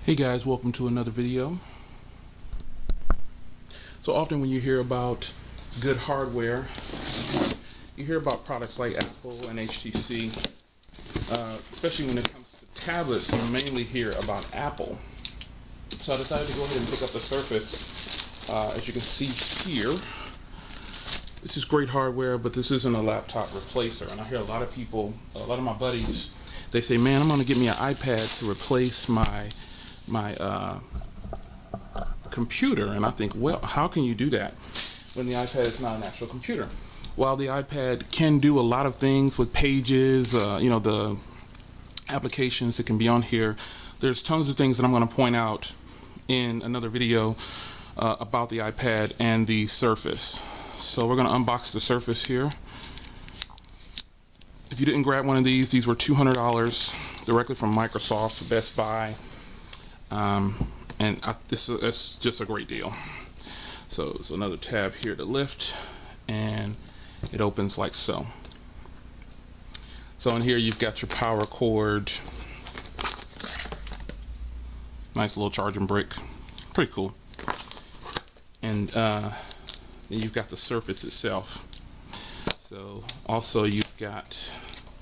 Hey guys, welcome to another video. So often when you hear about good hardware, you hear about products like Apple and HTC, especially when it comes to tablets, you mainly hear about Apple. So I decided to go ahead and pick up the Surface. As you can see here, this is great hardware, but this isn't a laptop replacer. And I hear a lot of people, a lot of my buddies, they say, man, I'm gonna get me an iPad to replace my computer. And I think, well, how can you do that when the iPad is not an actual computer? While the iPad can do a lot of things with pages, the applications that can be on here, there's tons of things that I'm going to point out in another video about the iPad and the Surface. So we're going to unbox the Surface here. If you didn't grab one of these were $200 directly from Microsoft, Best Buy. This is just a great deal. So it's another tab here to lift, and it opens like so. So in here you've got your power cord, nice little charging brick, pretty cool. And then you've got the Surface itself. So also you've got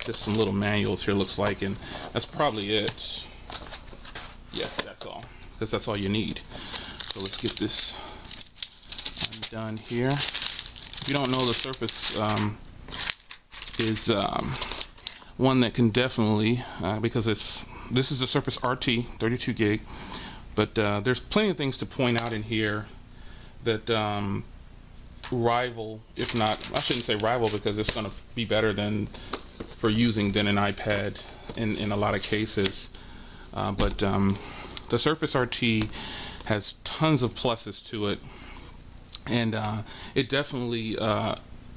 just some little manuals here, looks like, and that's probably it. Yes, that's all, because that's all you need. So let's get this undone here. If you don't know, the Surface is one that can definitely, because this is the Surface RT 32 gig, but there's plenty of things to point out in here that rival, if not, I shouldn't say rival, because it's going to be better than for using than an iPad in a lot of cases. But the Surface RT has tons of pluses to it, and it definitely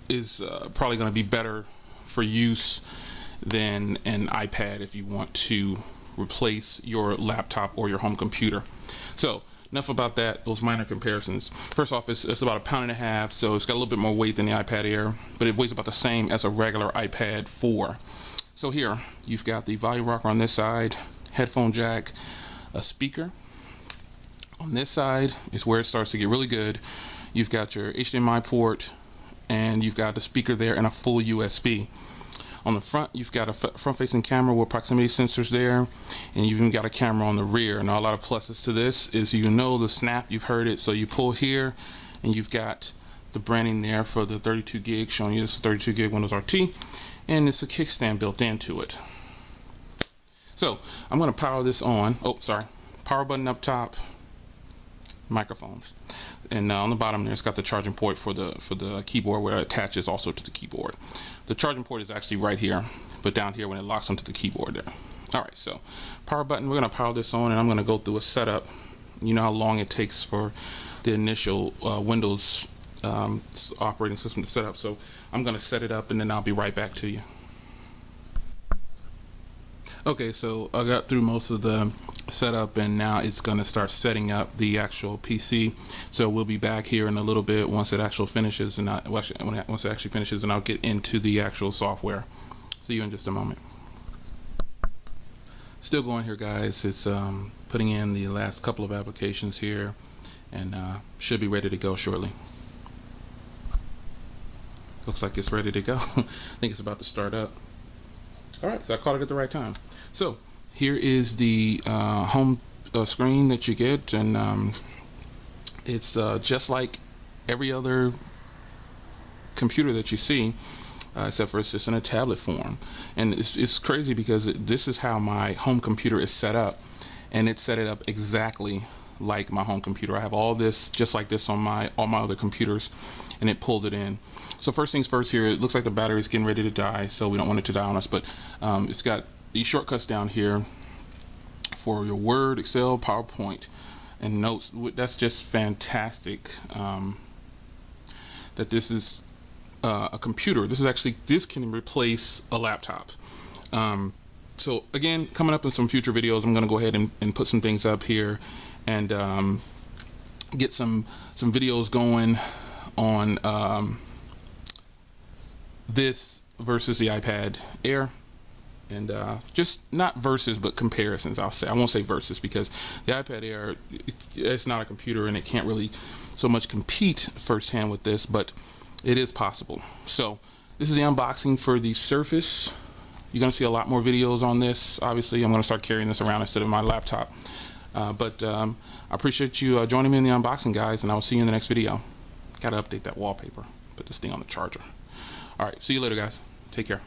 is probably going to be better for use than an iPad if you want to replace your laptop or your home computer. So enough about that, those minor comparisons. First off, it's about 1.5 pounds, so it's got a little bit more weight than the iPad Air, but it weighs about the same as a regular iPad 4. So here you've got the volume rocker on this side, headphone jack, a speaker. On this side is where it starts to get really good. You've got your HDMI port, and you've got the speaker there and a full USB. On the front, you've got a front-facing camera with proximity sensors there, and you've even got a camera on the rear. Now, a lot of pluses to this is, the snap, you've heard it, so you pull here, and you've got the branding there for the 32 gig, showing you this is 32 gig Windows RT, and it's a kickstand built into it. So I'm going to power this on. Power button up top, microphones, and on the bottom there it's got the charging port for the keyboard, where it attaches also to the keyboard. The charging port is actually right here, but down here when it locks onto the keyboard there. Alright, so power button, we're going to power this on, and I'm going to go through a setup. You know how long it takes for the initial Windows operating system to set up, so I'm going to set it up and then I'll be right back to you. Okay, so I got through most of the setup, and now it's going to start setting up the actual PC. So we'll be back here in a little bit once it actually finishes, and once it actually finishes, and I'll get into the actual software. See you in just a moment. Still going here, guys. It's putting in the last couple of applications here, and should be ready to go shortly. Looks like it's ready to go. I think it's about to start up. Alright, so I caught it at the right time. So here is the home screen that you get, and it's just like every other computer that you see, except for it's just in a tablet form. And it's crazy because this is how my home computer is set up, and it set it up exactly like my home computer. I have all this just like this on all my other computers, and it pulled it in. So first things first, here it looks like the battery is getting ready to die, so we don't want it to die on us, but it's got these shortcuts down here for your Word, Excel, PowerPoint, and notes. That's just fantastic that this is a computer. This can replace a laptop. So again, coming up in some future videos, I'm going to go ahead and put some things up here, and get some videos going on this versus the iPad Air, And just not versus, but comparisons. I'll say, I won't say versus, because the iPad Air, it's not a computer and it can't really so much compete firsthand with this, but it is possible. So this is the unboxing for the Surface. You're going to see a lot more videos on this. Obviously, I'm going to start carrying this around instead of my laptop. But I appreciate you joining me in the unboxing, guys, and I will see you in the next video. Got to update that wallpaper. Put this thing on the charger. All right, see you later, guys. Take care.